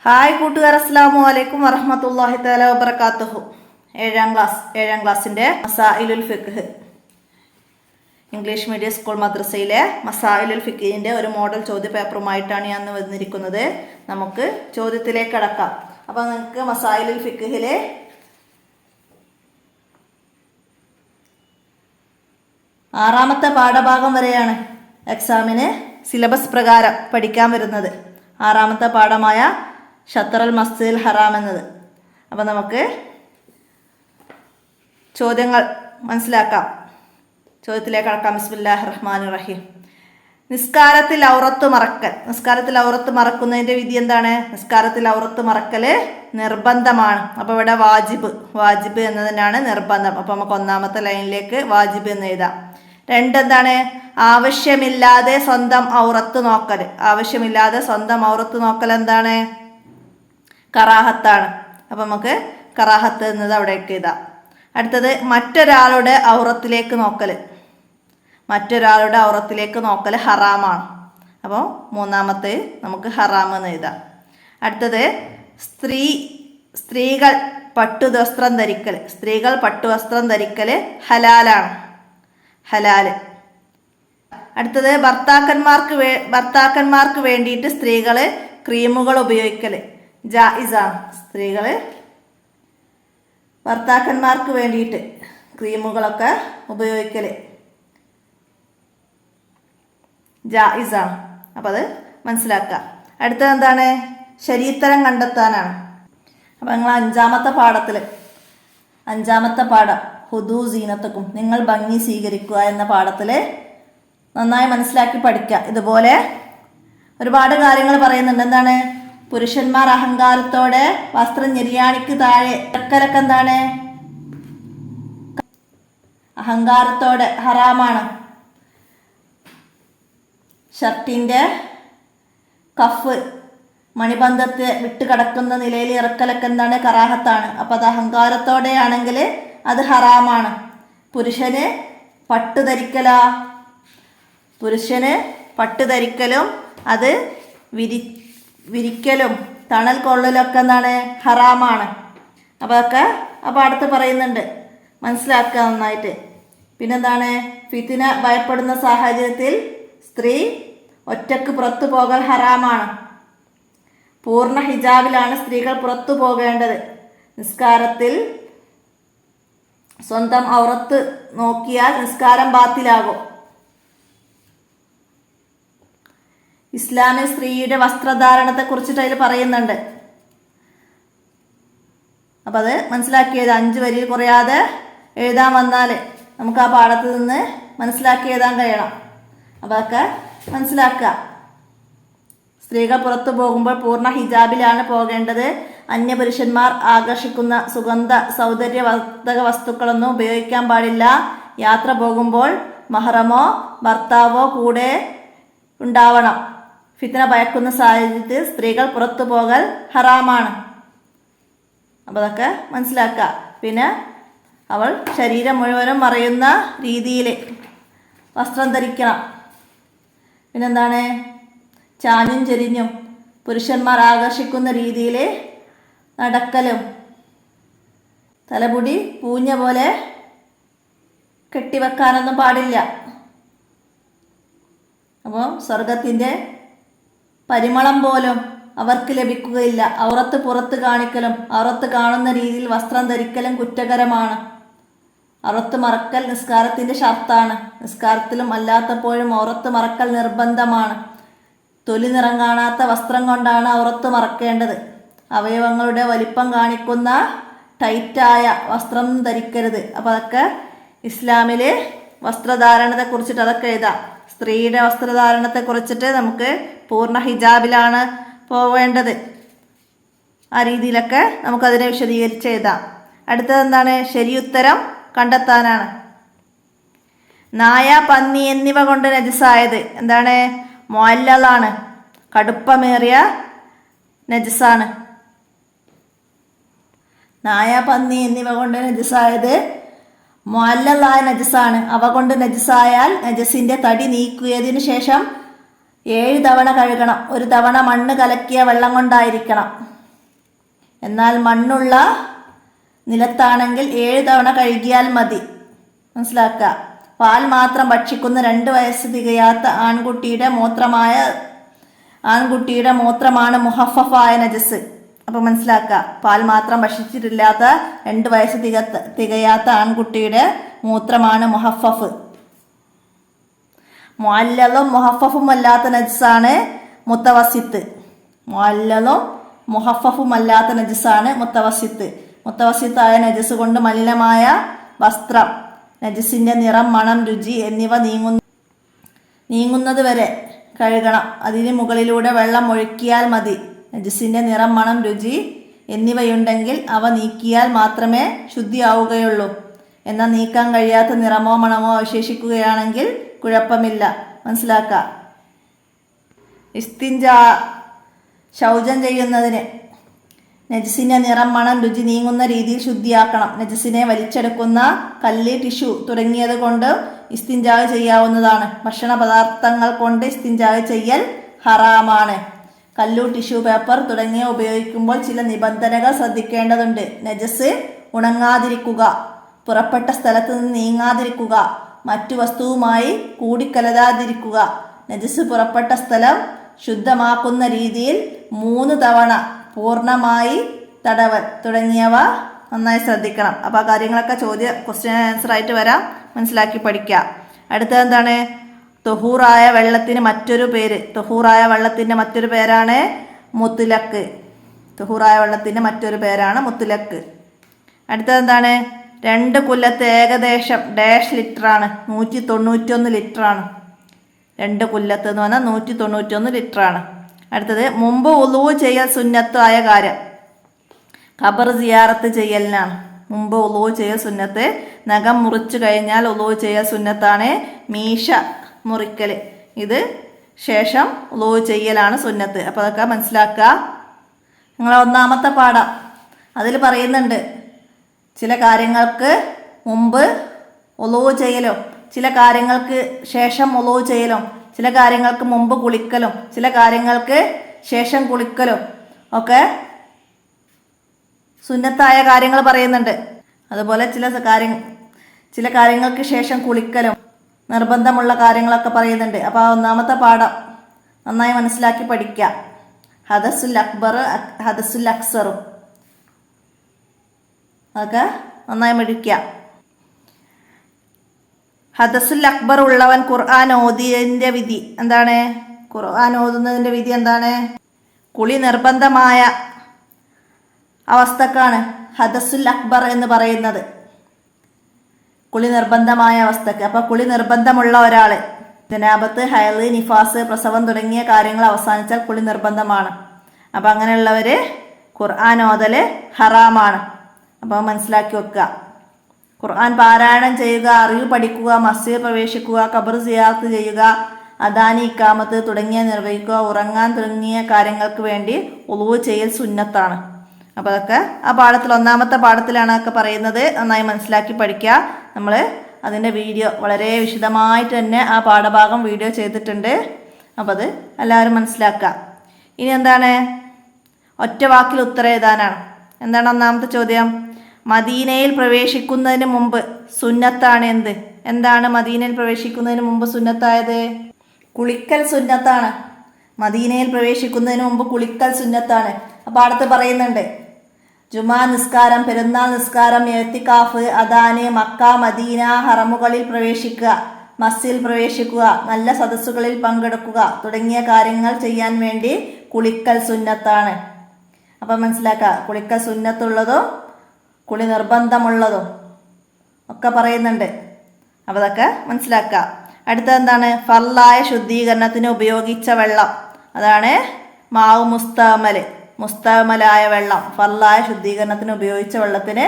Hi കൂട്ടുകാർ, അസ്സലാമു അലൈക്കും വറഹ്മത്തുള്ളാഹി തആല വബറകാതുഹു. ഏഴാം ക്ലാസ്സിന്റെ മസായിലുൽ ഫിഖ് ഇംഗ്ലീഷ് മീഡിയം സ്കൂൾ മദ്രസയിലെ മസായിലുൽ ഫിഖിന്റെ ഒരു മോഡൽ ചോദ്യ പേപ്പറുമായിട്ടാണ് ഞാൻ വന്നിരിക്കുന്നത്. നമുക്ക് ചോദ്യത്തിലേക്ക് കടക്കാം. അപ്പോൾ നിങ്ങൾക്ക് മസായിലുൽ ഫിഖിലെ ആറാമത്തെ പാഠഭാഗം വരെയാണ് എക്സാമിന് സിലബസ് പ്രകാരം പഠിക്കാൻ വരുന്നത്. ആറാമത്തെ പാഠമായ ഷത്തറൽ മസ്ജിദുൽ ഹറാം എന്നത്. അപ്പോൾ നമുക്ക് ചോദ്യങ്ങൾ മനസ്സിലാക്കാം. ചോദ്യത്തിലേക്ക് കടക്കാം. ബിസ്മില്ലാഹിർ റഹ്മാനിർ റഹീം. നിസ്കാരത്തിൽ ഔറത്ത് മറക്കൽ. നിസ്കാരത്തിൽ ഔറത്ത് മറക്കുന്നതിൻ്റെ വിധി എന്താണ്? നിസ്കാരത്തിൽ ഔറത്ത് മറക്കൽ നിർബന്ധമാണ്. അപ്പോൾ ഇവിടെ വാജിബ് എന്നതിനാണ് നിർബന്ധം. അപ്പോൾ നമുക്ക് ഒന്നാമത്തെ ലൈനിലേക്ക് വാജിബ് എന്ന് എഴുതാം. എന്താണ്? ആവശ്യമില്ലാതെ സ്വന്തം ഔറത്ത് നോക്കൽ. ആവശ്യമില്ലാതെ സ്വന്തം ഔറത്ത് നോക്കൽ എന്താണ്? കറാഹത്താണ്. അപ്പം നമുക്ക് കറാഹത്ത് എന്നത് അവിടേക്ക് എഴുതാം. അടുത്തത് മറ്റൊരാളുടെ ഔറത്തിലേക്ക് നോക്കൽ. മറ്റൊരാളുടെ ഔറത്തിലേക്ക് നോക്കൽ ഹറാമാണ്. അപ്പോൾ മൂന്നാമത്തെ നമുക്ക് ഹറാം എന്ന് എഴുതാം. അടുത്തത് സ്ത്രീകൾ പട്ടുവസ്ത്രം ധരിക്കൽ. സ്ത്രീകൾ പട്ടുവസ്ത്രം ധരിക്കൽ ഹലാലാണ്. ഹലാല്. അടുത്തത് ഭർത്താക്കന്മാർക്ക് വേണ്ടിയിട്ട് സ്ത്രീകൾ ക്രീമുകൾ ഉപയോഗിക്കൽ ജായിസാണ്. സ്ത്രീകൾ ഭർത്താക്കന്മാർക്ക് വേണ്ടിയിട്ട് ക്രീമുകളൊക്കെ ഉപയോഗിക്കൽ ജായിസാണ്. അപ്പം അത് മനസ്സിലാക്കുക. അടുത്തത് എന്താണ്? ശരീത്തരം കണ്ടെത്താനാണ്. അപ്പം നിങ്ങൾ അഞ്ചാമത്തെ പാഠം ഹുദൂ സീനത്തക്കും, നിങ്ങൾ ഭംഗി സ്വീകരിക്കുക എന്ന പാഠത്തിൽ നന്നായി മനസ്സിലാക്കി പഠിക്കുക. ഇതുപോലെ ഒരുപാട് കാര്യങ്ങൾ പറയുന്നുണ്ട്. എന്താണ്? പുരുഷന്മാർ അഹങ്കാരത്തോടെ വസ്ത്രം ഞെരിയാണിക്ക് താഴെ ഇറക്കലൊക്കെ എന്താണ്? അഹങ്കാരത്തോടെ ഹറാമാണ്. ഷർട്ടിൻ്റെ കഫ് മണിബന്ധത്തെ വിട്ട് കിടക്കുന്ന നിലയിൽ ഇറക്കലൊക്കെ എന്താണ്? കറാഹത്താണ്. അപ്പം അത് അഹങ്കാരത്തോടെയാണെങ്കിൽ അത് ഹറാമാണ്. പുരുഷന് പട്ട് ധരിക്കലും അത് വിരിക്കലും തണൽ കൊള്ളലൊക്കെ എന്താണ്? ഹറാമാണ്. അപ്പോൾ അതൊക്കെ ആ പാഠത്ത് പറയുന്നുണ്ട്. മനസ്സിലാക്കുക നന്നായിട്ട്. പിന്നെന്താണ്? ഫിത്ന ഭയപ്പെടുന്ന സാഹചര്യത്തിൽ സ്ത്രീ ഒറ്റക്ക് പുറത്തു പോകൽ ഹറാമാണ്. പൂർണ്ണ ഹിജാബിലാണ് സ്ത്രീകൾ പുറത്തു പോകേണ്ടത്. നിസ്കാരത്തിൽ സ്വന്തം ഔറത്ത് നോക്കിയാൽ നിസ്കാരം ബാത്തിലാകും. ഇസ്ലാമിൽ സ്ത്രീയുടെ വസ്ത്രധാരണത്തെ കുറിച്ചിട്ട് അതിൽ പറയുന്നുണ്ട്. അപ്പം അത് മനസ്സിലാക്കിയത് 5 വരിയിൽ കുറയാതെ എഴുതാൻ വന്നാൽ നമുക്ക് ആ പാഠത്തിൽ നിന്ന് മനസ്സിലാക്കി എഴുതാൻ കഴിയണം. അപ്പം അതൊക്കെ മനസ്സിലാക്കുക. സ്ത്രീകൾ പുറത്തു പോകുമ്പോൾ പൂർണ്ണ ഹിജാബിലാണ് പോകേണ്ടത്. അന്യപുരുഷന്മാർ ആകർഷിക്കുന്ന സുഗന്ധ സൗന്ദര്യവർദ്ധക വസ്തുക്കളൊന്നും ഉപയോഗിക്കാൻ പാടില്ല. യാത്ര പോകുമ്പോൾ മഹ്റമോ ഭർത്താവോ കൂടെ ഉണ്ടാവണം. ഫിത്ന ഭയക്കുന്ന സാഹചര്യത്തിൽ സ്ത്രീകൾ പുറത്തു പോകൽ ഹറാമാണ്. അപ്പോൾ അതൊക്കെ മനസ്സിലാക്കുക. പിന്നെ അവൾ ശരീരം മുഴുവനും മറയുന്ന രീതിയിൽ വസ്ത്രം ധരിക്കണം. പിന്നെന്താണ്? ചാഞ്ഞും ചെരിഞ്ഞും പുരുഷന്മാർ ആകർഷിക്കുന്ന രീതിയിൽ നടക്കലും തലമുടി പൂഞ്ഞ പോലെ കെട്ടിവെക്കാനൊന്നും പാടില്ല. അപ്പോൾ സ്വർഗത്തിൻ്റെ പരിമളം പോലും അവർക്ക് ലഭിക്കുകയില്ല. ഔറത്ത് പുറത്ത് കാണിക്കലും ഔറത്ത് കാണുന്ന രീതിയിൽ വസ്ത്രം ധരിക്കലും കുറ്റകരമാണ്. ഔറത്ത് മറക്കൽ നിസ്കാരത്തിൻ്റെ ഷർത്താണ്. നിസ്കാരത്തിലും അല്ലാത്തപ്പോഴും ഔറത്ത് മറക്കൽ നിർബന്ധമാണ്. തൊലി നിറം കാണാത്ത വസ്ത്രം കൊണ്ടാണ് ഔറത്ത് മറക്കേണ്ടത്. അവയവങ്ങളുടെ വലിപ്പം കാണിക്കുന്ന ടൈറ്റായ വസ്ത്രം ധരിക്കരുത്. അപ്പോൾ അതൊക്കെ ഇസ്ലാമിൽ വസ്ത്രധാരണത്തെ കുറിച്ചിട്ട് അതൊക്കെ എഴുതാം. സ്ത്രീയുടെ വസ്ത്രധാരണത്തെ കുറിച്ചിട്ട് നമുക്ക് പൂർണ്ണ ഹിജാബിലാണ് പോവേണ്ടത്. ആ രീതിയിലൊക്കെ നമുക്കതിനെ വിശദീകരിച്ച് എഴുതാം. അടുത്തത് എന്താണ്? ശരിയുത്തരം കണ്ടെത്താനാണ്. നായ, പന്നി എന്നിവ കൊണ്ട് നജസായത് എന്താണ്? മുഅല്ലലാണ്. കടുപ്പമേറിയ നജസാണ്. നായ, പന്നി എന്നിവ കൊണ്ട് നജസായത് മുഅല്ലലായ നജസാണ്. അവ കൊണ്ട് നജസായാൽ നജസിൻ്റെ തടി നീക്കിയതിനു ശേഷം 7 തവണ കഴുകണം. 1 തവണ മണ്ണ് കലക്കിയ വെള്ളം കൊണ്ടായിരിക്കണം. എന്നാൽ മണ്ണുള്ള നിലത്താണെങ്കിൽ 7 തവണ കഴുകിയാൽ മതി. മനസ്സിലാക്കുക. പാൽ മാത്രം ഭക്ഷിക്കുന്ന 2 വയസ്സ് തികയാത്ത ആൺകുട്ടിയുടെ മൂത്രമാണ് മുഹഫഫായ നജസ്. അപ്പോൾ മനസ്സിലാക്കുക, പാൽ മാത്രം ഭക്ഷിച്ചിട്ടില്ലാത്ത 2 വയസ്സ് തികയാത്ത ആൺകുട്ടിയുടെ മൂത്രമാണ് മുഹഫഫ്. മുഅല്ലലും മുഹഫഫും അല്ലാത്ത നജസാണ് മുത്തവസിത്ത്. മുഅല്ലലും മുഹഫഫും അല്ലാത്ത നജസാണ് മുത്തവസിത്ത്. മുത്തവസിത്തായ നജസ് കൊണ്ട് മലിനമായ വസ്ത്രം, നജസിന്റെ നിറം, മണം, രുചി എന്നിവ നീങ്ങുന്നത് വരെ കഴുകണം. അതിന് മുകളിലൂടെ വെള്ളം ഒഴുക്കിയാൽ മതി. നജസിന്റെ നിറം, മണം, രുചി എന്നിവയുണ്ടെങ്കിൽ അവ നീക്കിയാൽ മാത്രമേ ശുദ്ധിയാവുകയുള്ളൂ. എന്നാൽ നീക്കാൻ കഴിയാത്ത നിറമോ മണമോ അവശേഷിക്കുകയാണെങ്കിൽ കുഴപ്പമില്ല. മനസ്സിലാക്കുക. ഇസ്തിൻജാ, ശൗചം ചെയ്യുന്നതിന് നജസിന്റെ നിറം, മണം, രുചി നീങ്ങുന്ന രീതിയിൽ ശുദ്ധിയാക്കണം. നജസിനെ വലിച്ചെടുക്കുന്ന കല്ല്, ടിഷ്യൂ തുടങ്ങിയത് കൊണ്ട് ഇസ്തിൻജാ ചെയ്യാവുന്നതാണ്. ഭക്ഷണ പദാർത്ഥങ്ങൾ കൊണ്ട് ഇസ്തിൻജാ ചെയ്യൽ ഹറാമാണ്. കല്ലു, ടിഷ്യൂ പേപ്പർ തുടങ്ങിയ ഉപയോഗിക്കുമ്പോൾ ചില നിബന്ധനകൾ ശ്രദ്ധിക്കേണ്ടതുണ്ട്. നജസ് ഉണങ്ങാതിരിക്കുക, പുറപ്പെട്ട സ്ഥലത്ത് നിന്ന് നീങ്ങാതിരിക്കുക, മറ്റു വസ്തുവുമായി കൂടിക്കലരാതിരിക്കുക, നജസ് പുറപ്പെട്ട സ്ഥലം ശുദ്ധമാക്കുന്ന രീതിയിൽ 3 തവണ പൂർണ്ണമായി തടവൽ തുടങ്ങിയവ നന്നായി ശ്രദ്ധിക്കണം. അപ്പോൾ ആ കാര്യങ്ങളൊക്കെ ക്വസ്റ്റ്യൻ ആൻസർ ആയിട്ട് വരാം. മനസ്സിലാക്കി പഠിക്കുക. അടുത്തത് എന്താണ്? തൊഹൂറായ വെള്ളത്തിന് മറ്റൊരു പേര്. തൊഹൂറായ വെള്ളത്തിൻ്റെ മറ്റൊരു പേരാണ് മുത്തുലക്ക്. തൊഹൂറായ വെള്ളത്തിൻ്റെ മറ്റൊരു പേരാണ് മുത്തുലക്ക്. അടുത്തത് എന്താണ്? 2 കുല്ലത്ത് ഏകദേശം ലിറ്ററാണ്. 191 ലിറ്ററാണ്. 2 കുല്ലത്ത് എന്ന് പറഞ്ഞാൽ 191 ലിറ്ററാണ്. അടുത്തത് മുമ്പ് ഉളുവ് ചെയ്യൽ സുന്നത്തായ കാര്യം. ഖബർ സിയാറത്ത് ചെയ്യലിനാണ്. മുമ്പ് ഉളുവ് ചെയ്യൽ സുന്നത്ത്. നഖം മുറിച്ചു കഴിഞ്ഞാൽ ഉളുവ് ചെയ്യൽ സുന്നത്താണ്. മീശ മുറിക്കൽ, ഇത് ശേഷം ഉളുവ് ചെയ്യലാണ് സുന്നത്ത്. അപ്പോൾ അതൊക്കെ മനസ്സിലാക്കുക. നിങ്ങളെ 1-ാമത്തെ പാഠം അതിൽ പറയുന്നുണ്ട് ചില കാര്യങ്ങൾക്ക് മുമ്പ് ഉളുവ് ചെയ്യലോ, ചില കാര്യങ്ങൾക്ക് ശേഷം ഉളുവ് ചെയ്യലോ, ചില കാര്യങ്ങൾക്ക് മുമ്പ് കുളിക്കലും ചില കാര്യങ്ങൾക്ക് ശേഷം കുളിക്കലും ഒക്കെ സുന്നത്തായ കാര്യങ്ങൾ പറയുന്നുണ്ട്. അതുപോലെ ചില കാര്യങ്ങൾക്ക് ശേഷം കുളിക്കലും നിർബന്ധമുള്ള കാര്യങ്ങളൊക്കെ പറയുന്നുണ്ട്. അപ്പോൾ ആ 1-ാമത്തെ പാഠം നന്നായി മനസ്സിലാക്കി പഠിക്കുക. ഹദസുൽ അക്ബർ, ഹദസുൽ അക്സറും അതൊക്കെ നന്നായി പഠിക്കുക. ഹദസുൽ അക്ബർ ഉള്ളവൻ ഖുർആൻ ഓതിയതിൻ്റെ വിധി എന്താണ്? ഖുർആൻ ഓതുന്നതിൻ്റെ വിധി എന്താണ്? കുളി നിർബന്ധമായ അവസ്ഥക്കാണ് ഹദസുൽ അക്ബർ എന്ന് പറയുന്നത്. കുളി നിർബന്ധമായ അവസ്ഥക്ക്. അപ്പോൾ കുളി നിർബന്ധമുള്ള ഒരാൾ, ജനാബത്ത്, ഹൈള്, നിഫാസ്, പ്രസവം തുടങ്ങിയ കാര്യങ്ങൾ അവസാനിച്ചാൽ കുളി നിർബന്ധമാണ്. അപ്പോൾ അങ്ങനെയുള്ളവർ ഖുർആൻ ഓതൽ ഹറാമാണ്. അപ്പോൾ മനസ്സിലാക്കി വെക്കുക. ഖുർആൻ പാരായണം ചെയ്യുക, അറിവ് പഠിക്കുക, മസ്ജിദ് പ്രവേശിക്കുക, ഖബർ സിയാറത്ത് ചെയ്യുക, അദാനി, ഇക്കാമത്ത് തുടങ്ങിയ നിർവഹിക്കുക, ഉറങ്ങാൻ തുടങ്ങിയ കാര്യങ്ങൾക്ക് വേണ്ടി ഉളുവ് ചെയ്യൽ സുന്നത്താണ്. അപ്പോൾ അതൊക്കെ ആ പാഠത്തിൽ 1-ാമത്തെ പാഠത്തിലാണ് അതൊക്കെ പറയുന്നത്. നന്നായി മനസ്സിലാക്കി പഠിക്കുക. നമ്മൾ അതിൻ്റെ വീഡിയോ വളരെ വിശദമായിട്ട് തന്നെ ആ പാഠഭാഗം വീഡിയോ ചെയ്തിട്ടുണ്ട്. അപ്പോൾ അത് എല്ലാവരും മനസ്സിലാക്കുക. ഇനി എന്താണ്? ഒറ്റ വാക്കിൽ ഉത്തരം എഴുതാനാണ്. എന്താണ് 1-ാമത്തെ ചോദ്യം? മദീനയിൽ പ്രവേശിക്കുന്നതിന് മുമ്പ് സുന്നത്താണ് എന്ത്? എന്താണ് മദീനയിൽ പ്രവേശിക്കുന്നതിന് മുമ്പ് സുന്നത്തായത്? കുളിക്കൽ സുന്നത്താണ്. മദീനയിൽ പ്രവേശിക്കുന്നതിന് മുമ്പ് കുളിക്കൽ സുന്നത്താണ്. അപ്പോൾ അടുത്ത് പറയുന്നുണ്ട് ജുമാ നിസ്കാരം, പെരുന്നാൾ നിസ്കാരം, എത്തിക്കാഫ്, അദാന്, മക്ക, മദീന, ഹറമുകളിൽ പ്രവേശിക്കുക, മസ്ജിദിൽ പ്രവേശിക്കുക, നല്ല സദസ്സുകളിൽ പങ്കെടുക്കുക തുടങ്ങിയ കാര്യങ്ങൾ ചെയ്യാൻ വേണ്ടി കുളിക്കൽ സുന്നത്താണ്. അപ്പം മനസ്സിലാക്കുക. കുളിക്കൽ സുന്നത്തുള്ളതും കുളി നിർബന്ധമുള്ളതും ഒക്കെ പറയുന്നുണ്ട്. അപ്പോൾ അതൊക്കെ മനസ്സിലാക്കുക. അടുത്തത് എന്താണ്? ഫർലായ ശുദ്ധീകരണത്തിന് ഉപയോഗിച്ച വെള്ളം, അതാണ് മാവ് മുസ്തമലായ വെള്ളം. ഫർലായ ശുദ്ധീകരണത്തിന് ഉപയോഗിച്ച വെള്ളത്തിന്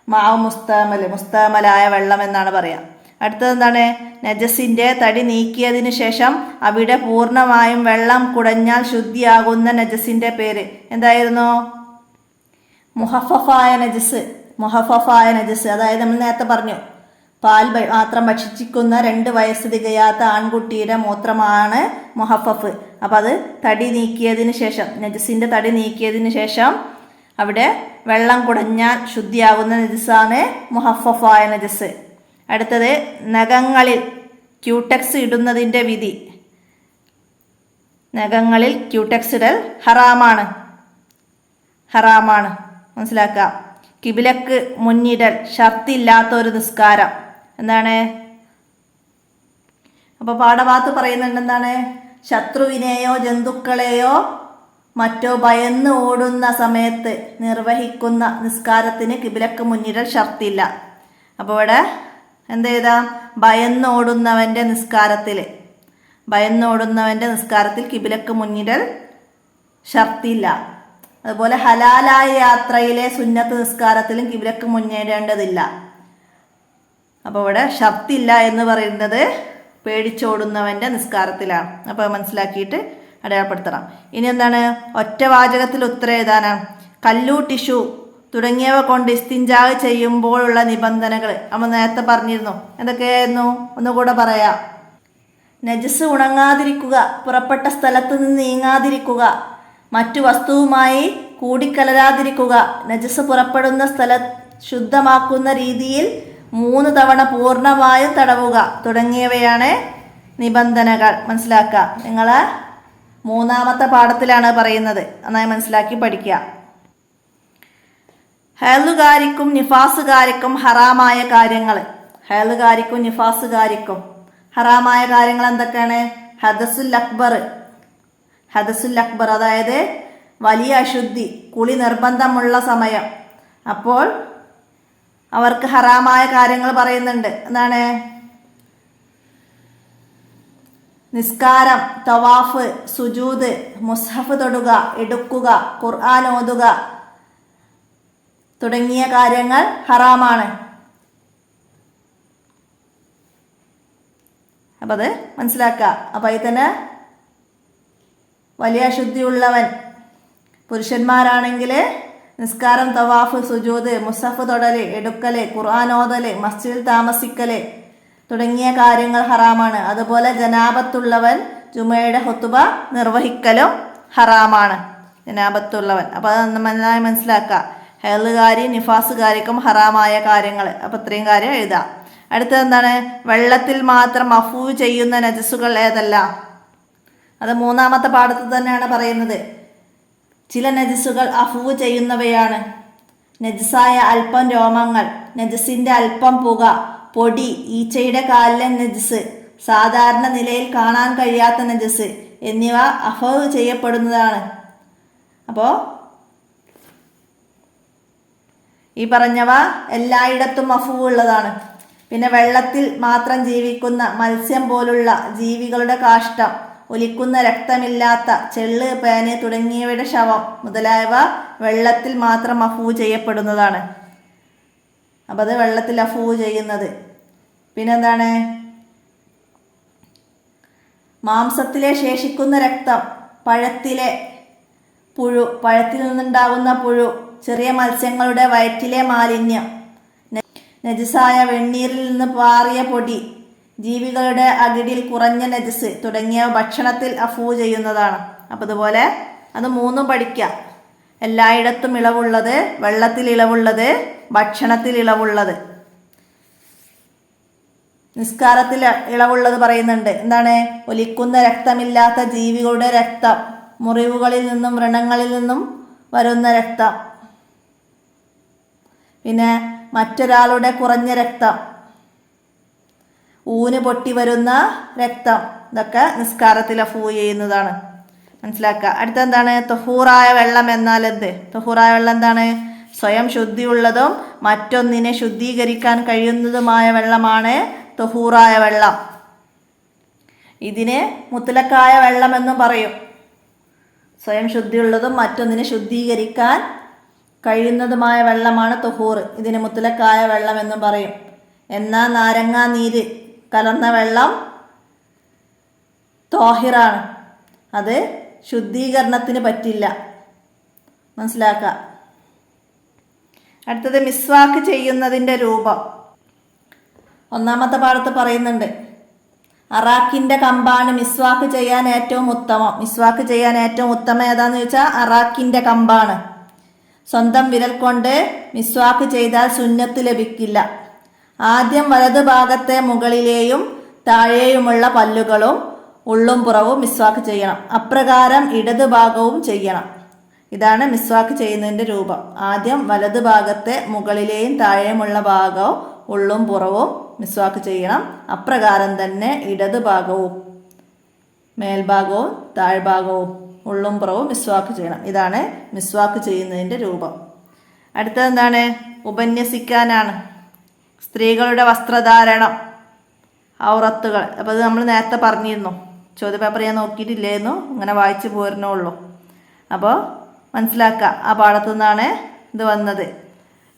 മാവ് മുസ്തമലായ വെള്ളം എന്നാണ് പറയുക. അടുത്തത് എന്താണ്? നജസിൻ്റെ തടി നീക്കിയതിന് ശേഷം അവിടെ പൂർണ്ണമായും വെള്ളം കുടഞ്ഞാൽ ശുദ്ധിയാകുന്ന നജസിൻ്റെ പേര് എന്തായിരുന്നു? മുഹഫഫായ നജസ്. അതായത് നമ്മൾ നേരത്തെ പറഞ്ഞു, പാൽ മാത്രം ഭക്ഷിക്കുന്ന 2 വയസ്സ് തികയാത്ത ആൺകുട്ടിയുടെ മൂത്രമാണ് മുഹഫഫ്. അപ്പം അത് തടി നീക്കിയതിന് ശേഷം, നജസിൻ്റെ തടി നീക്കിയതിന് ശേഷം അവിടെ വെള്ളം കുടഞ്ഞാൽ ശുദ്ധിയാകുന്ന നജസാണ് മുഹഫഫായ നജസ്. അടുത്തത് നഖങ്ങളിൽ ക്യൂടെക്സ് ഇടുന്നതിൻ്റെ വിധി. നഖങ്ങളിൽ ക്യൂടെക്സ് ഇടൽ ഹറാമാണ്. മനസ്സിലാക്കുക. കിബിലക്ക് മുന്നിടൽ ഷർത്തില്ലാത്ത ഒരു നിസ്കാരം. എന്താണ്? അപ്പോൾ പാഠഭാഗത്ത് പറയുന്നുണ്ട് എന്താണ്? ശത്രുവിനെയോ ജന്തുക്കളെയോ മറ്റോ ഭയന്ന് ഓടുന്ന സമയത്ത് നിർവഹിക്കുന്ന നിസ്കാരത്തിന് കിബിലക്ക് മുന്നിടൽ ഷർത്തില്ല. അപ്പോൾ ഇവിടെ എന്ത് ചെയ്താം? ഭയന്നോടുന്നവൻ്റെ നിസ്കാരത്തിൽ കിബിലക്ക് മുന്നിടൽ ഷർത്തില്ല. അതുപോലെ ഹലാലായ യാത്രയിലെ സുന്നത്ത് നിസ്കാരത്തിലും കിബിലക്ക് മുന്നിടേണ്ടതില്ല. അപ്പോൾ ഇവിടെ ഷർത്തില്ല എന്ന് പറയുന്നത് പേടിച്ചോടുന്നവൻ്റെ നിസ്കാരത്തിലാണ്. അപ്പോൾ മനസ്സിലാക്കിയിട്ട് അടയാളപ്പെടുത്തണം. ഇനി എന്താണ്? ഒറ്റ വാചകത്തിൽ ഉത്തരം എഴുതാനാണ്. കല്ലു, ടിഷ്യൂ തുടങ്ങിയവ കൊണ്ട് ഇസ്തിൻജാ ചെയ്യുമ്പോഴുള്ള നിബന്ധനകൾ നമ്മൾ നേരത്തെ പറഞ്ഞിരുന്നു. എന്തൊക്കെയായിരുന്നു? ഒന്നുകൂടെ പറയാം. നജസ് ഉണങ്ങാതിരിക്കുക, പുറപ്പെട്ട സ്ഥലത്ത് നിന്ന് നീങ്ങാതിരിക്കുക, മറ്റു വസ്തുവുമായി കൂടിക്കലരാതിരിക്കുക, നജസ് പുറപ്പെടുന്ന സ്ഥലം ശുദ്ധമാക്കുന്ന രീതിയിൽ 3 തവണ പൂർണ്ണമായും തടവുക തുടങ്ങിയവയാണ് നിബന്ധനകൾ. മനസ്സിലാക്കുക. നിങ്ങൾ 3ാമത്തെ പാഠത്തിലാണ് പറയുന്നത്. നന്നായി മനസ്സിലാക്കി പഠിക്കുക. ഹൈലുകാരിക്കും നിഫാസുകാരിക്കും ഹറാമായ കാര്യങ്ങൾ. ഹൈലുകാരിക്കും നിഫാസുകാരിക്കും ഹറാമായ കാര്യങ്ങൾ എന്തൊക്കെയാണ്? ഹദസുൽ അക്ബർ അതായത് വലിയ അശുദ്ധി, കുളി നിർബന്ധമുള്ള സമയം. അപ്പോൾ അവർക്ക് ഹറാമായ കാര്യങ്ങൾ പറയുന്നുണ്ട്. എന്താണ്? നിസ്കാരം, തവാഫ്, സുജൂദ്, മുസ്ഹഫ് തൊടുക, എടുക്കുക, ഖുർആൻ ഓതുക തുടങ്ങിയ കാര്യങ്ങൾ ഹറാമാണ്. അപ്പം അത് മനസ്സിലാക്കുക. അപ്പം അതിൽ തന്നെ വലിയ അശുദ്ധിയുള്ളവൻ പുരുഷന്മാരാണെങ്കിൽ നിസ്കാരം, തവാഫ്, സുജൂദ്, മുസ്ഹഫ് തൊടൽ, എടുക്കൽ, ഖുർആൻ ഓതൽ, മസ്ജിദിൽ താമസിക്കൽ തുടങ്ങിയ കാര്യങ്ങൾ ഹറാമാണ്. അതുപോലെ ജനാബത്തുള്ളവൻ ജുമയുടെ ഹുതുബ നിർവഹിക്കലും ഹറാമാണ്. ജനാബത്തുള്ളവൻ. അപ്പോൾ അത് നന്നായി മനസ്സിലാക്കുക. ഹൈലുകാരി നിഫാസുകാരിക്കും ഹറാമായ കാര്യങ്ങൾ. അപ്പോൾ ഇത്രയും കാര്യം എഴുതാം. അടുത്തത് എന്താണ്? വെള്ളത്തിൽ മാത്രം അഫൂ ചെയ്യുന്ന നജസുകൾ ഏതെല്ലാം? അത് 3ാമത്തെ പാഠത്തിൽ തന്നെയാണ് പറയുന്നത്. ചില നജസുകൾ അഫൂ ചെയ്യുന്നവയാണ്. നജസായ അല്പം രോമങ്ങൾ, നജസിൻ്റെ അല്പം പുക, പൊടി, ഈച്ചയുടെ കാലിലെ നജസ്, സാധാരണ നിലയിൽ കാണാൻ കഴിയാത്ത നജസ് എന്നിവ അഫൂ ചെയ്യപ്പെടുന്നതാണ്. അപ്പോൾ ഈ പറഞ്ഞവ എല്ലായിടത്തും അഫൂ ഉള്ളതാണ്. പിന്നെ വെള്ളത്തിൽ മാത്രം ജീവിക്കുന്ന മത്സ്യം പോലുള്ള ജീവികളുടെ കാഷ്ടം, ഒലിക്കുന്ന രക്തമില്ലാത്ത ചെള്ള്, പേന് തുടങ്ങിയവയുടെ ശവം മുതലായവ വെള്ളത്തിൽ മാത്രം അഫൂ ചെയ്യപ്പെടുന്നതാണ്. അപ്പം അത് വെള്ളത്തിൽ അഫൂ ചെയ്യുന്നത്. പിന്നെന്താണ്? മാംസത്തിലെ ശേഷിക്കുന്ന രക്തം, പഴത്തിലെ പുഴു, പഴത്തിൽ നിന്നുണ്ടാകുന്ന പുഴു, ചെറിയ മത്സ്യങ്ങളുടെ വയറ്റിലെ മാലിന്യം, നജസായ വെണ്ണീരിൽ നിന്ന് പാറിയ പൊടി, ജീവികളുടെ അകിടിൽ കുറഞ്ഞ നജസ് തുടങ്ങിയവ ഭക്ഷണത്തിൽ അഫൂ ചെയ്യുന്നതാണ്. അപ്പം അതുപോലെ അത് 3 പഠിക്കുക. എല്ലായിടത്തും ഇളവുള്ളത്, വെള്ളത്തിൽ ഇളവുള്ളത്, ഭക്ഷണത്തിൽ ഇളവുള്ളത്. നിസ്കാരത്തിൽ ഇളവുള്ളത് പറയുന്നുണ്ട്. എന്താണ്? ഒലിക്കുന്ന രക്തമില്ലാത്ത ജീവികളുടെ രക്തം, മുറിവുകളിൽ നിന്നും വ്രണങ്ങളിൽ നിന്നും വരുന്ന രക്തം, പിന്നെ മറ്റൊരാളുടെ കുറഞ്ഞ രക്തം, ഊന് പൊട്ടി വരുന്ന രക്തം, ഇതൊക്കെ നിസ്കാരത്തിൽ അഫൂ ചെയ്യുന്നതാണ്. മനസ്സിലാക്കുക. അടുത്തെന്താണ്? തൊഹൂറായ വെള്ളം എന്നാൽ എന്ത്? തൊഹൂറായ വെള്ളം എന്താണ്? സ്വയം ശുദ്ധിയുള്ളതും മറ്റൊന്നിനെ ശുദ്ധീകരിക്കാൻ കഴിയുന്നതുമായ വെള്ളമാണ് തൊഹൂറായ വെള്ളം. ഇതിന് മുത്തലക്കായ വെള്ളം എന്നും പറയും. സ്വയം ശുദ്ധിയുള്ളതും മറ്റൊന്നിനെ ശുദ്ധീകരിക്കാൻ കഴിയുന്നതുമായ വെള്ളമാണ് തൊഹൂർ. ഇതിന് മുത്തലക്കായ വെള്ളം എന്നും പറയും. എന്നാൽ നാരങ്ങാ നീര് കലർന്ന വെള്ളം തോഹിറാണ്. അത് ശുദ്ധീകരണത്തിന് പറ്റില്ല. മനസ്സിലാക്കുക. അടുത്തത് മിസ്വാക്ക് ചെയ്യുന്നതിൻ്റെ രൂപം. 1ാമത്തെ പാഠത്ത് പറയുന്നുണ്ട്. അറാക്കിൻ്റെ കമ്പാണ് മിസ്വാക്ക് ചെയ്യാൻ ഏറ്റവും ഉത്തമം. മിസ്വാക്ക് ചെയ്യാൻ ഏറ്റവും ഉത്തമം ഏതാന്ന് ചോദിച്ചാൽ അറാക്കിൻ്റെ കമ്പാണ്. സ്വന്തം വിരൽ കൊണ്ട് മിസ്വാക്ക് ചെയ്താൽ സുന്നത്ത് ലഭിക്കില്ല. ആദ്യം വലതു ഭാഗത്തെ മുകളിലെയും താഴെയുമുള്ള പല്ലുകളും ഉള്ളും പുറവും മിസ്വാക്ക് ചെയ്യണം. അപ്രകാരം ഇടതു ഭാഗവും ചെയ്യണം. ഇതാണ് മിസ്വാക്ക് ചെയ്യുന്നതിൻ്റെ രൂപം. ആദ്യം വലതു ഭാഗത്തെ മുകളിലെയും താഴെയുമുള്ള ഭാഗവും ഉള്ളും പുറവും മിസ്വാക്ക് ചെയ്യണം. അപ്രകാരം തന്നെ ഇടതു ഭാഗവും മേൽഭാഗവും താഴ്ഭാഗവും ഉള്ളും പുറവും മിസ്വാക്ക് ചെയ്യണം. ഇതാണ് മിസ്വാക്ക് ചെയ്യുന്നതിൻ്റെ രൂപം. അടുത്തതെന്താണ്? ഉപന്യസിക്കാനാണ്. സ്ത്രീകളുടെ വസ്ത്രധാരണം, ഔറത്തുകൾ. അപ്പോൾ അത് നമ്മൾ നേരത്തെ പറഞ്ഞിരുന്നു. ചോദ്യപേപ്പർ ഞാൻ നോക്കിയിട്ടില്ലായിരുന്നു, ഇങ്ങനെ വായിച്ചു പോരുന്നുള്ളൂ. അപ്പോൾ മനസ്സിലാക്കുക, ആ പാഠത്തു നിന്നാണ് ഇത് വന്നത്.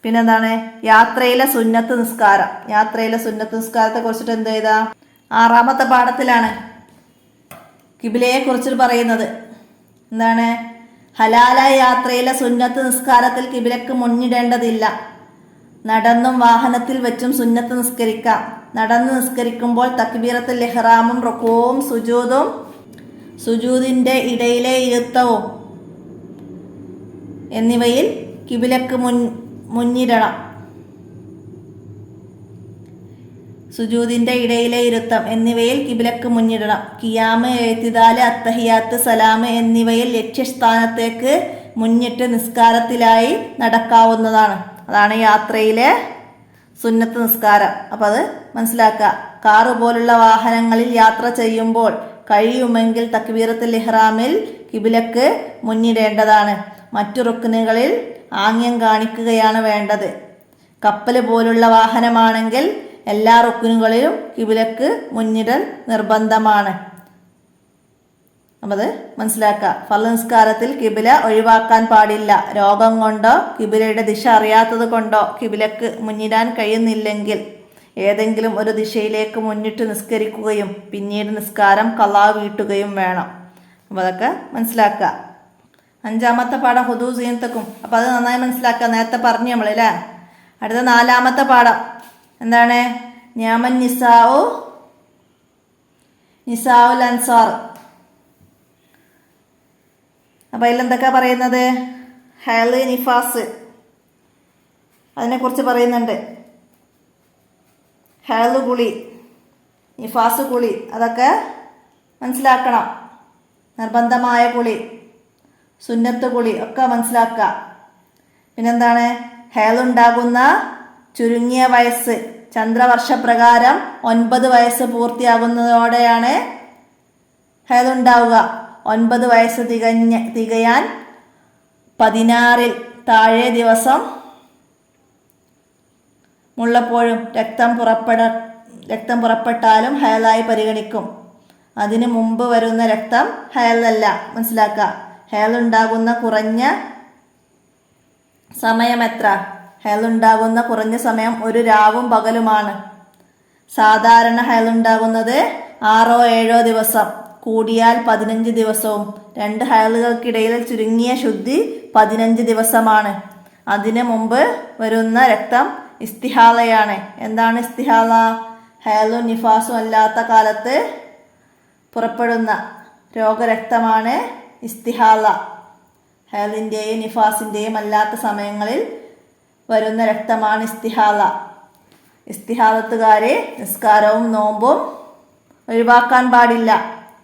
പിന്നെന്താണ്? യാത്രയിലെ സുന്നത്ത് നിസ്കാരം. യാത്രയിലെ സുന്നത്ത് നിസ്കാരത്തെ കുറിച്ചിട്ട് എന്ത് ചെയ്താ? 6-ാമത്തെ പാഠത്തിലാണ് കിബിലയെ കുറിച്ചിട്ട് പറയുന്നത്. എന്താണ്? ഹലാലായ യാത്രയിലെ സുന്നത്ത് നിസ്കാരത്തിൽ കിബിലക്ക് മുന്നിടേണ്ടതില്ല. നടന്നും വാഹനത്തിൽ വെച്ചും സുന്നത്ത് നിസ്കരിക്കാം. നടന്ന് നിസ്കരിക്കുമ്പോൾ തക്ബീറത്തുൽ ഇഹ്റാമും റുകൂഉം സുജൂദും സുജൂദിന്റെ ഇടയിലെ ഇരുത്തവും എന്നിവയിൽ കിബിലക്ക് മുന്നിടണം. സുജൂദിന്റെ ഇടയിലെ ഇരുത്തം എന്നിവയിൽ കിബിലക്ക് മുന്നിടണം. ഖിയാമ്, എഴുത്തിദാല്, അത്തഹിയാത്ത്, സലാമ് എന്നിവയിൽ ലക്ഷ്യസ്ഥാനത്തേക്ക് മുന്നിട്ട് നിസ്കാരത്തിലായി നടക്കാവുന്നതാണ്. അതാണ് യാത്രയിലെ സുന്നത്ത് നിസ്കാരം. അപ്പോൾ അത് മനസ്സിലാക്കുക. കാറ് പോലുള്ള വാഹനങ്ങളിൽ യാത്ര ചെയ്യുമ്പോൾ കഴിയുമെങ്കിൽ തക്ബീറത്തുൽ ഇഹ്റാമിൽ കിബിലക്ക് മുന്നിടേണ്ടതാണ്. മറ്റു റുക്നുകളിൽ ആംഗ്യം കാണിക്കുകയാണ് വേണ്ടത്. കപ്പൽ പോലുള്ള വാഹനമാണെങ്കിൽ എല്ലാ റുക്നുകളിലും കിബിലക്ക് മുന്നിടൽ നിർബന്ധമാണ്. അപ്പം അത് മനസ്സിലാക്കുക. ഫർള് നിസ്കാരത്തിൽ കിബില ഒഴിവാക്കാൻ പാടില്ല. രോഗം കൊണ്ടോ കിബിലയുടെ ദിശ അറിയാത്തത് കൊണ്ടോ കിബിലക്ക് മുന്നിടാൻ കഴിയുന്നില്ലെങ്കിൽ ഏതെങ്കിലും ഒരു ദിശയിലേക്ക് മുന്നിട്ട് നിസ്കരിക്കുകയും പിന്നീട് നിസ്കാരം ഖളാ വീട്ടുകയും വേണം. അപ്പോൾ അതൊക്കെ മനസ്സിലാക്കുക. 5-ാമത്തെ പാഠം ഹുദൂ സീനത്തക്കും. അപ്പോൾ അത് നന്നായി മനസ്സിലാക്കുക. നേരത്തെ പറഞ്ഞു നമ്മൾ അല്ലേ. അടുത്ത 4-ാമത്തെ പാഠം എന്താണ്? ഞാമൻ നിസാഉൽ അൻസാർ. അപ്പോൾ അതിലെന്തൊക്കെ പറയുന്നത്? ഹൈള്, നിഫാസ്, അതിനെക്കുറിച്ച് പറയുന്നുണ്ട്. ഹൈള് കുളി, നിഫാസ് കുളി, അതൊക്കെ മനസ്സിലാക്കണം. നിർബന്ധമായ കുളി, സുന്നത്ത് കുളി ഒക്കെ മനസ്സിലാക്കുക. പിന്നെന്താണ്? ഹൈളുണ്ടാകുന്ന ചുരുങ്ങിയ വയസ്സ്. ചന്ദ്രവർഷപ്രകാരം 9 വയസ്സ് പൂർത്തിയാകുന്നതോടെയാണ് ഹൈളുണ്ടാവുക. 9 വയസ്സ് തികയാൻ 16-ൽ താഴെ ദിവസം ഉള്ളപ്പോഴും രക്തം പുറപ്പെട്ടാലും ഹൈളായി പരിഗണിക്കും. അതിനു മുമ്പ് വരുന്ന രക്തം ഹൈളല്ല. മനസ്സിലാക്കുക. ഹൈളുണ്ടാകുന്ന കുറഞ്ഞ സമയം എത്ര? ഹൈളുണ്ടാകുന്ന കുറഞ്ഞ സമയം ഒരു രാവും പകലുമാണ്. സാധാരണ ഹൈളുണ്ടാകുന്നത് 6-7 ദിവസം, കൂടിയാൽ 15 ദിവസവും. 2 ഹൈളുകൾക്കിടയിൽ ചുരുങ്ങിയ ശുദ്ധി 15 ദിവസമാണ്. അതിനു മുമ്പ് വരുന്ന രക്തം ഇസ്തിഹാളയാണ്. എന്താണ് ഇസ്തിഹാള? ഹൈളും നിഫാസും അല്ലാത്ത കാലത്ത് പുറപ്പെടുന്ന രോഗരക്തമാണ് ഇസ്തിഹാള. ഹൈളിൻ്റെയും നിഫാസിൻ്റെയും അല്ലാത്ത സമയങ്ങളിൽ വരുന്ന രക്തമാണ് ഇസ്തിഹാള. ഇസ്തിഹാളത്തുകാരെ നിസ്കാരവും നോമ്പും ഒഴിവാക്കാൻ പാടില്ല.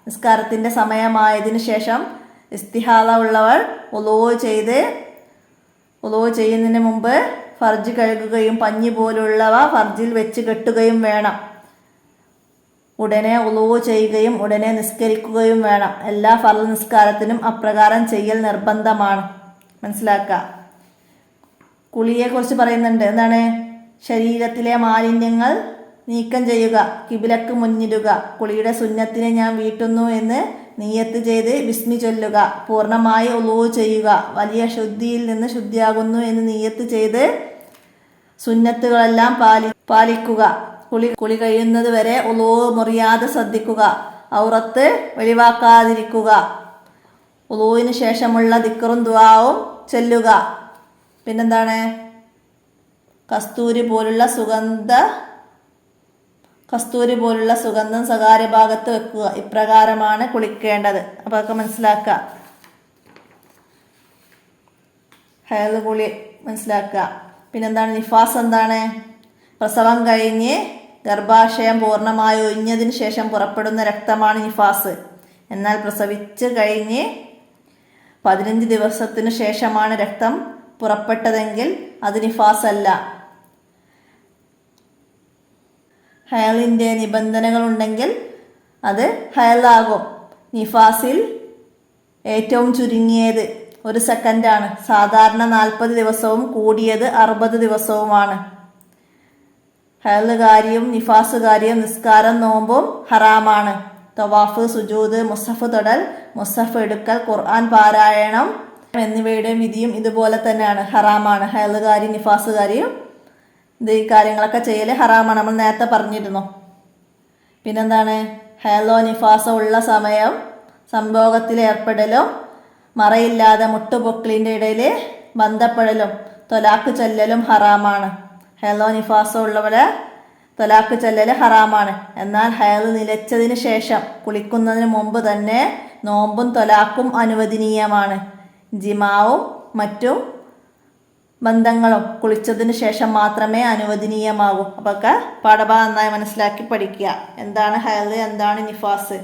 നിസ്കാരത്തിൻ്റെ സമയമായതിനു ശേഷം ഇസ്തിഹാള ഉള്ളവർ ഉളൂ ചെയ്യുന്നതിന് മുമ്പ് ഫർജ് കഴുകുകയും പഞ്ഞി പോലുള്ളവ ഫർജിൽ വെച്ച് കെട്ടുകയും വേണം. ഉടനെ ഉളൂ ചെയ്യുകയും ഉടനെ നിസ്കരിക്കുകയും വേണം. എല്ലാ ഫർള് നിസ്കാരത്തിനും അപ്രകാരം ചെയ്യൽ നിർബന്ധമാണ്. മനസ്സിലാക്കുക. കുളിയെക്കുറിച്ച് പറയുന്നുണ്ട്. എന്താണ്? ശരീരത്തിലെ മാലിന്യങ്ങൾ നീക്കം ചെയ്യുക, കിബിലക്ക് മുന്നിടുക. കുളിയുടെ സുന്നത്തിനെ ഞാൻ വീട്ടുന്നു എന്ന് നിയ്യത്ത് ചെയ്ത് ബിസ്മി ചൊല്ലുക. പൂർണ്ണമായി ഉളൂ ചെയ്യുക. വലിയ ശുദ്ധിയിൽ നിന്ന് ശുദ്ധിയാകുന്നു എന്ന് നിയ്യത്ത് ചെയ്ത് സുന്നത്തുകളെല്ലാം പാലിക്കുക. കുളി കഴിയുന്നത് വരെ ഉളൂ മുറിയാതെ ശ്രദ്ധിക്കുക. ഔറത്ത് വെളിവാക്കാതിരിക്കുക. ഉളൂവിന് ശേഷമുള്ള ദിക്റും ദുആവും ചൊല്ലുക. പിന്നെന്താണ്? കസ്തൂരി പോലുള്ള സുഗന്ധം സ്വകാര്യ ഭാഗത്ത് വെക്കുക. ഇപ്രകാരമാണ് കുളിക്കേണ്ടത്. അപ്പോൾ അതൊക്കെ മനസ്സിലാക്കുക. ഹൈദ് കുളി മനസ്സിലാക്കുക. പിന്നെന്താണ് നിഫാസ്? എന്താണ്? പ്രസവം കഴിഞ്ഞ് ഗർഭാശയം പൂർണ്ണമായി ഒഴിഞ്ഞതിന് ശേഷം പുറപ്പെടുന്ന രക്തമാണ് നിഫാസ്. എന്നാൽ പ്രസവിച്ച് കഴിഞ്ഞ് 15 ദിവസത്തിന് ശേഷമാണ് രക്തം പുറപ്പെട്ടതെങ്കിൽ അത് നിഫാസ് അല്ല. ഹയലിൻ്റെ നിബന്ധനകളുണ്ടെങ്കിൽ അത് ഹയലാകും. നിഫാസിൽ ഏറ്റവും ചുരുങ്ങിയത് 1 സെക്കൻഡാണ്. സാധാരണ 40 ദിവസവും കൂടിയത് 60 ദിവസവുമാണ്. ഹയലുകാരിയും നിഫാസുകാരിയും നിസ്കാരം നോമ്പും ഹറാമാണ്. തവാഫ്, സുജൂദ്, മുസഫ് തൊടൽ, മുസഫ് എടുക്കൽ, ഖുർആൻ പാരായണം എന്നിവയുടെ വിധിയും ഇതുപോലെ തന്നെയാണ്, ഹറാമാണ്. ഹയലുകാരി നിഫാസുകാരിയും ഈ കാര്യങ്ങളൊക്കെ ചെയ്യൽ ഹറാമാണ്, നമ്മൾ നേരത്തെ പറഞ്ഞിരുന്നു. പിന്നെന്താണ്? ഹയലോ നിഫാസോ ഉള്ള സമയം സംഭോഗത്തിൽ ഏർപ്പെടലും മറയില്ലാതെ മുട്ടുപൊക്കിളിൻ്റെ ഇടയിൽ ബന്ധപ്പെടലും തൊലാക്ക് ചൊല്ലലും ഹറാമാണ്. ഹയലോ നിഫാസോ ഉള്ളവരെ തൊലാക്ക് ചൊല്ലൽ ഹറാമാണ്. എന്നാൽ ഹയൽ നിലച്ചതിന് ശേഷം കുളിക്കുന്നതിന് മുമ്പ് തന്നെ നോമ്പും തൊലാക്കും അനുവദനീയമാണ്. ജിമാവും മറ്റും ബന്ധങ്ങളും കുളിച്ചതിന് ശേഷം മാത്രമേ അനുവദനീയമാകൂ. അപ്പോൾ ഒക്കെ പാഠഭാഗം നന്നായി മനസ്സിലാക്കി പഠിക്കുക. എന്താണ് ഹയൽ, എന്താണ് നിഫാസ്,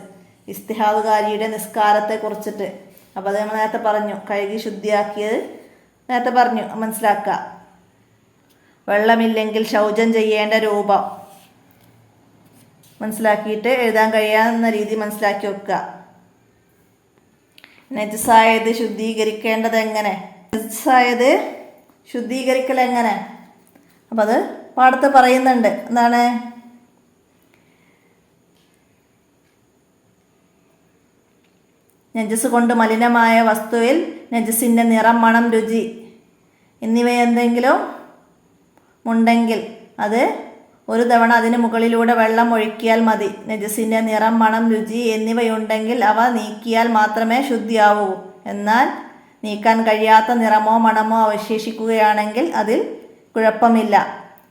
ഇസ്തിഹാദുകാരിയുടെ നിസ്കാരത്തെ കുറിച്ചിട്ട്. അപ്പോൾ അത് നമ്മൾ നേരത്തെ പറഞ്ഞു, കഴുകി ശുദ്ധിയാക്കിയത് നേരത്തെ പറഞ്ഞു, മനസ്സിലാക്കുക. വെള്ളമില്ലെങ്കിൽ ശൗചം ചെയ്യേണ്ട രൂപം മനസ്സിലാക്കിയിട്ട് എഴുതാൻ കഴിയാവുന്ന രീതി മനസ്സിലാക്കി വെക്കുക. നജസായത് ശുദ്ധീകരിക്കേണ്ടത് എങ്ങനെ? നജസായത് ശുദ്ധീകരിക്കൽ എങ്ങനെ? അപ്പം അത് പാഠത്ത് പറയുന്നുണ്ട്. എന്താണ്? നജസ് കൊണ്ട് മലിനമായ വസ്തുവിൽ നജസിൻ്റെ നിറം, മണം, രുചി എന്നിവയെന്തെങ്കിലും ഉണ്ടെങ്കിൽ അത് ഒരു തവണ അതിന് മുകളിലൂടെ വെള്ളം ഒഴിക്കിയാൽ മതി. നജസിൻ്റെ നിറം, മണം, രുചി എന്നിവയുണ്ടെങ്കിൽ അവ നീക്കിയാൽ മാത്രമേ ശുദ്ധിയാവൂ. എന്നാൽ നീക്കാൻ കഴിയാത്ത നിറമോ മണമോ അവശേഷിക്കുകയാണെങ്കിൽ അതിൽ കുഴപ്പമില്ല.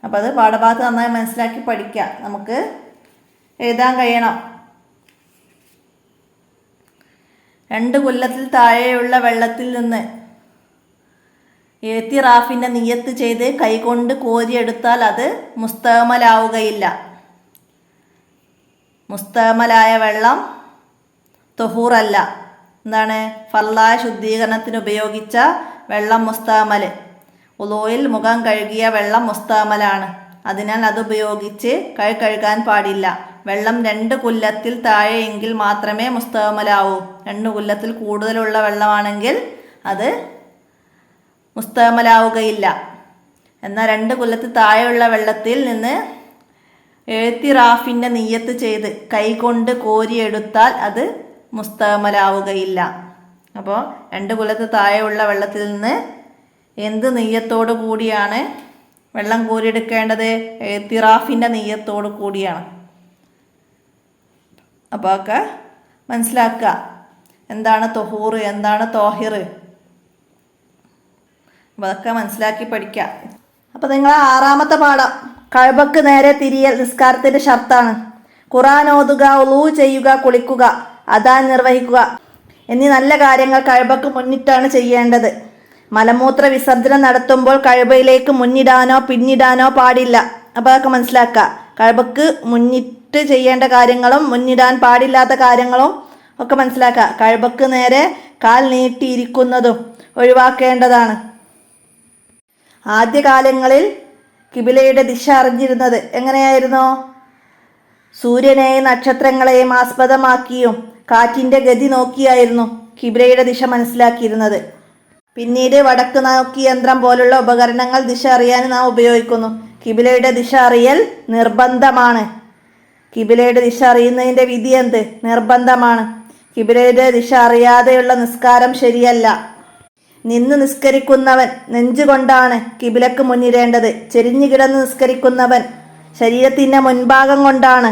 അപ്പോൾ അത് പാഠഭാഗത്ത് നന്നായി മനസ്സിലാക്കി പഠിക്കുക. നമുക്ക് എഴുതാൻ കഴിയണം. 2 കൊല്ലത്തിൽ താഴെയുള്ള വെള്ളത്തിൽ നിന്ന് ഏത്തിറാഫിൻ്റെ നിയ്യത്ത് ചെയ്ത് കൈകൊണ്ട് കോരിയെടുത്താൽ അത് മുസ്തഅമലാവുകയില്ല. മുസ്തഅമലായ വെള്ളം തൊഹൂറല്ല. എന്താണ്? ഫർളായ ശുദ്ധീകരണത്തിന് ഉപയോഗിച്ച വെള്ളം മുസ്തഅമൽ. ഉളൂയിൽ മുഖം കഴുകിയ വെള്ളം മുസ്തഅമലാണ്. അതിനാൽ അതുപയോഗിച്ച് കൈ കഴുകാൻ പാടില്ല. വെള്ളം 2 കൊല്ലത്തിൽ താഴെയെങ്കിൽ മാത്രമേ മുസ്തഅമലാവൂ. 2 കൊല്ലത്തിൽ കൂടുതലുള്ള വെള്ളമാണെങ്കിൽ അത് മുസ്തഅമലാവുകയില്ല. എന്നാൽ 2 കൊല്ലത്തിൽ താഴെയുള്ള വെള്ളത്തിൽ നിന്ന് ഏത്തിറാഫിൻ്റെ നിയ്യത്ത് ചെയ്ത് കൈകൊണ്ട് കോരിയെടുത്താൽ അത് മുസ്തഅമലാവുകയില്ല. അപ്പോൾ 2 കൊല്ലത്തിൽ താഴെയുള്ള വെള്ളത്തിൽ നിന്ന് എന്ത് നിയ്യത്തോടു കൂടിയാണ് വെള്ളം കോരിയെടുക്കേണ്ടത്? ഏത്തിറാഫിൻ്റെ നിയ്യത്തോടു കൂടിയാണ്. അപ്പോൾ ഒക്കെ മനസ്സിലാക്കുക. എന്താണ് തൊഹൂർ, എന്താണ് തോഹിർ, അപ്പോൾ അതൊക്കെ മനസ്സിലാക്കി പഠിക്കുക. അപ്പോൾ നിങ്ങൾ 6ാമത്തെ പാഠം കഅബക്ക് നേരെ തിരിയൽ നിസ്കാരത്തിൻ്റെ ഷർത്താണ്. ഖുർആൻ ഓതുക, ഉളൂ ചെയ്യുക, കുളിക്കുക, അദാൻ നിർവഹിക്കുക എന്നീ നല്ല കാര്യങ്ങൾ കഅബക്ക് മുന്നിട്ടാണ് ചെയ്യേണ്ടത്. മലമൂത്ര വിസർജനം നടത്തുമ്പോൾ കഅബയിലേക്ക് മുന്നിടാനോ പിന്നിടാനോ പാടില്ല. അപ്പോൾ അതൊക്കെ മനസ്സിലാക്കുക. കഅബക്ക് മുന്നിട്ട് ചെയ്യേണ്ട കാര്യങ്ങളും മുന്നിടാൻ പാടില്ലാത്ത കാര്യങ്ങളും ഒക്കെ മനസ്സിലാക്കുക. കഅബക്ക് നേരെ കാൽ നീട്ടിയിരിക്കുന്നതും ഒഴിവാക്കേണ്ടതാണ്. ആദ്യകാലങ്ങളിൽ കിബിലയുടെ ദിശ അറിഞ്ഞിരുന്നത് എങ്ങനെയായിരുന്നു? സൂര്യനെയും നക്ഷത്രങ്ങളെയും ആസ്പദമാക്കിയും കാറ്റിൻ്റെ ഗതി നോക്കിയായിരുന്നു കിബിലയുടെ ദിശ മനസ്സിലാക്കിയിരുന്നത്. പിന്നീട് വടക്ക് നോക്കി യന്ത്രം പോലുള്ള ഉപകരണങ്ങൾ ദിശ അറിയാൻ നാം ഉപയോഗിക്കുന്നു. കിബിലയുടെ ദിശ അറിയൽ നിർബന്ധമാണ്. കിബിലയുടെ ദിശ അറിയുന്നതിൻ്റെ വിധി എന്ത്? നിർബന്ധമാണ്. കിബിലയുടെ ദിശ അറിയാതെയുള്ള നിസ്കാരം ശരിയല്ല. നിന്ന് നിസ്കരിക്കുന്നവൻ നെഞ്ചുകൊണ്ടാണ് കിബിലക്ക് മുന്നിടേണ്ടത്. ചെരിഞ്ഞു കിടന്ന് നിസ്കരിക്കുന്നവൻ ശരീരത്തിൻ്റെ മുൻഭാഗം കൊണ്ടാണ്.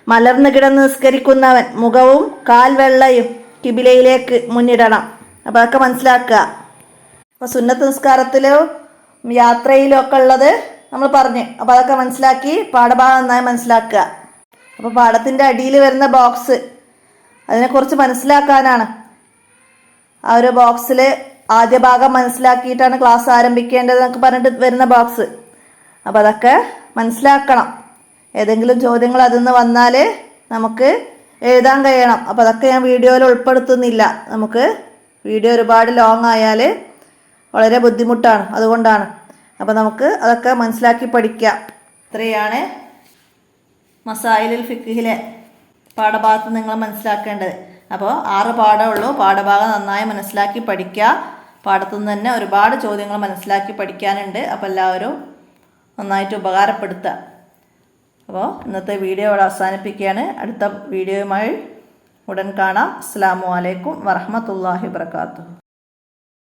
മലർന്നു കിടന്ന് നിസ്കരിക്കുന്നവൻ മുഖവും കാൽവെള്ളയും കിബിലയിലേക്ക് മുന്നിടണം. അപ്പോൾ അതൊക്കെ മനസ്സിലാക്കുക. അപ്പോൾ സുന്നത്ത് നിസ്കാരത്തിലോ യാത്രയിലും ഒക്കെ ഉള്ളത് നമ്മൾ പറഞ്ഞു. അപ്പോൾ അതൊക്കെ മനസ്സിലാക്കി പാഠഭാഗം നന്നായി മനസ്സിലാക്കുക. അപ്പോൾ പാഠത്തിൻ്റെ അടിയിൽ വരുന്ന ബോക്സ് അതിനെക്കുറിച്ച് മനസ്സിലാക്കാനാണ്. ആ ഒരു ബോക്സിൽ ആദ്യ ഭാഗം മനസ്സിലാക്കിയിട്ടാണ് ക്ലാസ് ആരംഭിക്കേണ്ടത് എന്നൊക്കെ പറഞ്ഞിട്ട് വരുന്ന ബോക്സ്. അപ്പോൾ അതൊക്കെ മനസ്സിലാക്കണം. ഏതെങ്കിലും ചോദ്യങ്ങൾ അതിൽ നിന്ന് വന്നാൽ നമുക്ക് എഴുതാൻ കഴിയണം. അപ്പോൾ അതൊക്കെ ഞാൻ വീഡിയോയിൽ ഉൾപ്പെടുത്തുന്നില്ല. നമുക്ക് വീഡിയോ ഒരുപാട് ലോങ് ആയാൽ വളരെ ബുദ്ധിമുട്ടാണ്, അതുകൊണ്ടാണ്. അപ്പോൾ നമുക്ക് അതൊക്കെ മനസ്സിലാക്കി പഠിക്കാം. ഇത്രയാണ് മസായിലുൽ ഫിഖ്ഹിലെ പാഠഭാഗത്ത് നിങ്ങൾ മനസ്സിലാക്കേണ്ടത്. അപ്പോൾ 6 പാഠമുള്ളൂ. പാഠഭാഗം നന്നായി മനസ്സിലാക്കി പഠിക്കുക. പാഠത്തു നിന്ന് തന്നെ ഒരുപാട് ചോദ്യങ്ങൾ മനസ്സിലാക്കി പഠിക്കാനുണ്ട്. അപ്പോൾ എല്ലാവരും നന്നായിട്ട് ഉപകാരപ്പെടുത്തുക. അപ്പോൾ ഇന്നത്തെ വീഡിയോ ഇവിടെ അവസാനിപ്പിക്കുകയാണ്. അടുത്ത വീഡിയോയുമായി ഉടൻ കാണാം. അസ്സലാമു അലൈക്കും വറഹ്മത്തുള്ളാഹി വബറകാതുഹു.